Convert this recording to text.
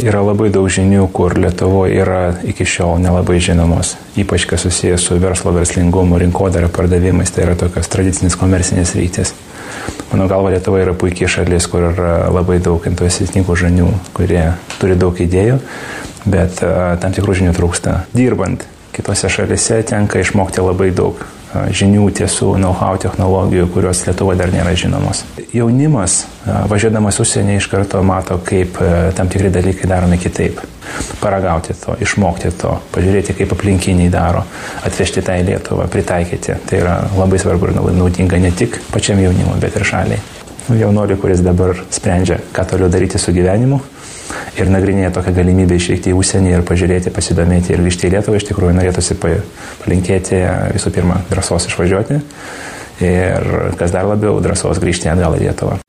Yra labai daug žinių, kur Lietuvoje yra iki šiol nelabai žinomos, ypač kas susijęs su verslo verslingumu, rinkodara, pardavimais, tai yra tokios tradicinės komercinės rytis. Mano galva, Lietuva yra puikiai šalis, kur yra labai daug entuziastingų žmonių, kurie turi daug idėjų, bet tam tikrų žinių trūksta. Dirbant kitose šalise tenka išmokti labai daug žinių, tiesų, know-how, technologijų, kurios Lietuvoje dar nėra žinomos. Jaunimas, važiuodamas užsienį, iš karto mato, kaip tam tikri dalykai daromi kitaip. Paragauti to, išmokti to, pažiūrėti, kaip aplinkiniai daro, atvežti tą į Lietuvą, pritaikyti. Tai yra labai svarbu ir naudinga ne tik pačiam jaunimui, bet ir šaliai. Jaunuoliui, kuris dabar sprendžia, ką toliau daryti su gyvenimu ir nagrinėja tokią galimybę išvykti į užsienį ir pažiūrėti, pasidomėti ir grįžti į Lietuvą, iš tikrųjų norėtųsi palinkėti visų pirma drąsos išvažiuoti ir kas dar labiau drąsos grįžti atgal į Lietuvą.